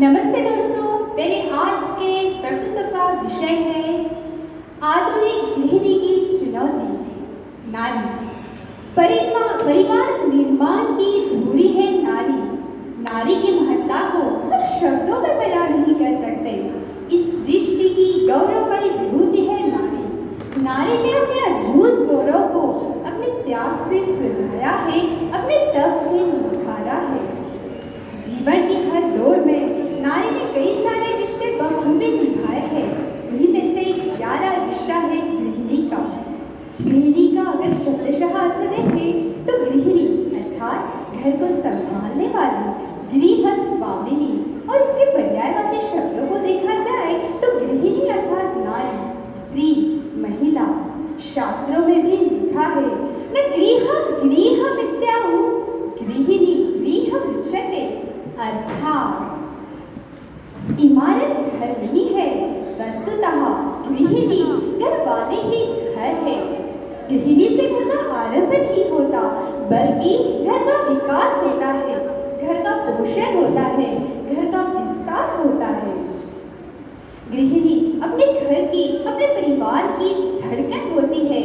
नमस्ते दोस्तों, मेरे आज के वक्तव्य का विषय है आधुनिक गृहिणी की चुनौती। नारी परिवार निर्माण की धुरी है नारी। नारी की महत्ता को हम शब्दों में बयान नहीं कर सकते। इस सृष्टि की गौरवमयी विभूति है नारी। नारी ने अपने अद्भुत गौरव को अपने त्याग से सजाया है, अपने तप से निखारा है। जीवन की हर दौर में नारी ने कई सारे रिश्ते बखूबी निभाए हैं। उन्हीं में से एक प्यारा रिश्ता है गृहिणी का। गृहिणी का अगर शब्दशः अर्थ देखें तो गृहिणी अर्थात घर को संभालने वाली, गृह स्वामिनी, और इसके पर्यायवाची शब्दों को देखा जाए तो गृहिणी अर्थात नारी, स्त्री, महिला। शास्त्रों में भी लिखा है न गृह विद्याहु गृहिणी गृह उच्यते, अर्थात इमारत घर नहीं है, वस्तुतः गृहिणी घर वाले ही घर है। गृहिणी से घर का आरंभ नहीं होता, बल्कि घर का विकास होता है, घर का पोषण होता है, घर का विस्तार होता है। गृहिणी अपने घर की, अपने परिवार की धड़कन होती है।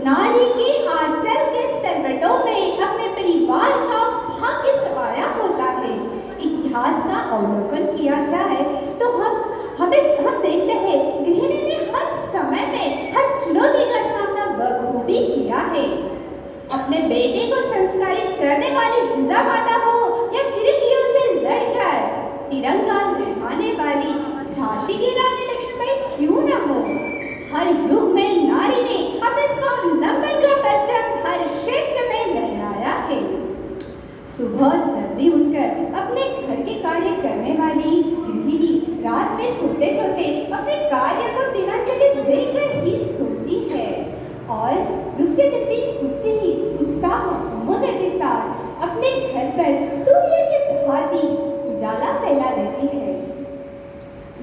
नारी के आंचल के सलवटों में अपने परिवार का भाग्य समाया होता है। इतिहास का अवलोकन किया जाए तो हम देखते हैं गृहिणी ने हर समय में हर चुनौती का सामना बखूबी किया है। अपने बेटे को संस्कारित करने वाली जिजामाता हो या फिरंगियों से लड़कर तिरंगा लहराने वाली झांसी की रानी लक्ष्मीबाई क्यों न हो, हर युग में नारी ने अपने स्वावलंबन का परचम हर क्षेत्र में लहराया है। सुबह जल्दी उठकर अपने घर के कार्य करने वाली गृहिणी रात में सोते सोते अपने कार्य को दिनांजलि देकर ही सोती है और दूसरे दिन भी उसी ही उत्साह उमंग के साथ अपने घर पर सूर्य की भांति उजाला फैला देती है।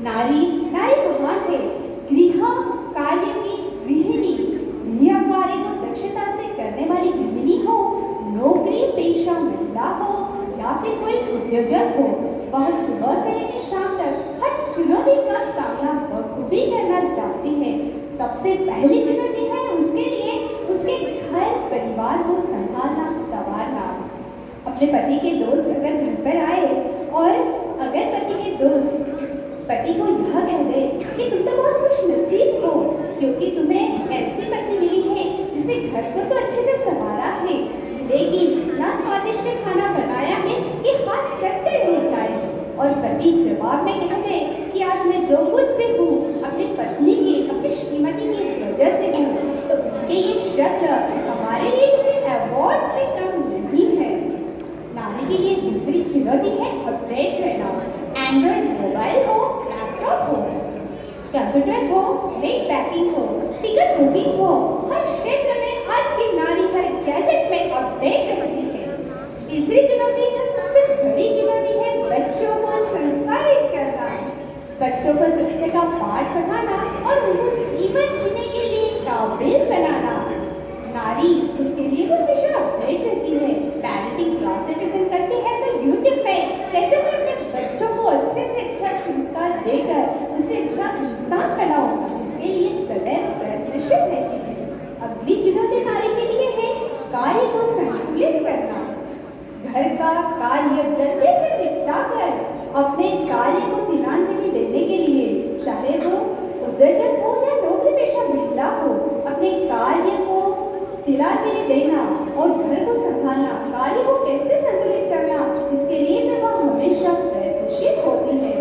नारी महान है। गृह कार्य की गृहिणी, गृह कार्य को दक्षता से करने वाली गृहिणी हो, नौकरी पेशा महिला हो या फिर कोई उद्योजक हो, वह सुबह से लेकर शाम तक हर चुनौती का सामना बखूबी करना चाहती है। सबसे पहली चुनौती है उसके लिए उसके घर परिवार को संभालना, संवारना। अपने पति के दोस्त अगर घर पर आए और अगर पति के दोस्त पति को यह कह दे कि तुम तो बहुत खुशनसीब हो क्योंकि तुम्हें ऐसी पत्नी मिली है जिसे घर को तो अच्छे से संवारा है, लेकिन इतना स्वादिष्ट खाना बनाया है कि हाथ चटते रह जाए, और पति जवाब में कह दे कि आज मैं जो कुछ भी हूँ अपनी पत्नी की, अपनी श्रीमती की वजह से हूँ, तो उनके ये शब्द हमारे लिए किसी अवार्ड से कम नहीं है। नारी के लिए दूसरी चुनौती है अपडेट रहना। एंड्रॉइड मोबाइल हो, लैपटॉप हो, कंप्यूटर हो, नेट बैंकिंग हो, टिकट बुकिंग हो, हर क्षेत्र में आज की नारी हर गैजेट में अपडेट रहती है। तीसरी चुनौती जो सबसे बड़ी चुनौती है बच्चों को संस्कारित करना, बच्चों को सत्य का पाठ पढ़ाना और उनको जीवन जीने के लिए काबिल बनाना। नारी इसके लिए वो हमेशा अपडेट रहती है। पेरेंटिंग क्लासेस अटेंड करती है तो यूट्यूब पे कैसे मैं अपने बच्चों को अच्छे से अच्छा संस्कार देकर उसे अच्छा इंसान बनाऊं, इसके लिए सदैव प्रयत्नशील रहती है। अगली चुनौती नारी के लिए है कार्य को संतुलित करना। घर का कार्य जल्दी से निपटाकर अपने कार्य को दिनांजलि देने के लिए, चाहे वो उद्योजक हो या नौकरी पेशा महिला हो, अपने कार्य को तिलांजलि देना और घर को संभालना, कार्य को कैसे संतुलित करना, इसके लिए वह हमेशा प्रयत्नशील होती है।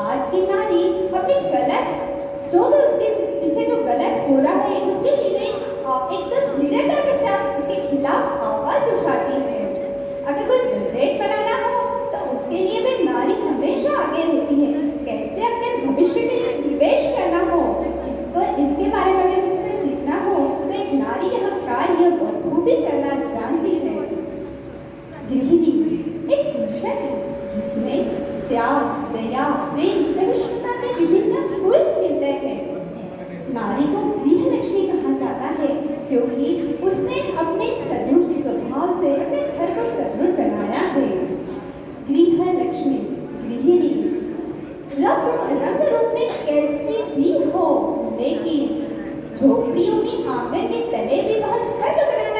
आज की नारी अपनी गलत जो भी उसके पीछे जो गलत हो रहा है उसके लिए एकदम दृढ़ता के साथ उसके खिलाफ आवाज उठाती है। अगर कोई बजट बनाना हो तो उसके लिए भी नारी हमेशा आगे रहती है। कैसे अपने भविष्य के लिए निवेश करना हो, इसके बारे में अगर उससे सीखना हो तो एक नारी यह कार्य बखूबी करना जानती है। गृहिणी एक पुरुषक है जिसमें त्याग, दया, प्रेम, सहिष्णुता के विभिन्न फूल खिलते हैं। नारी को गृह लक्ष्मी कहा जाता है क्योंकि उसने अपने सदृढ़ स्वभाव से अपने घर को सदृढ़ बनाया है। गृह लक्ष्मी, गृहिणी रंग रूप में कैसी भी हो, लेकिन झोपड़ियों में आंगन के तले भी वह स्वर्ग बनाने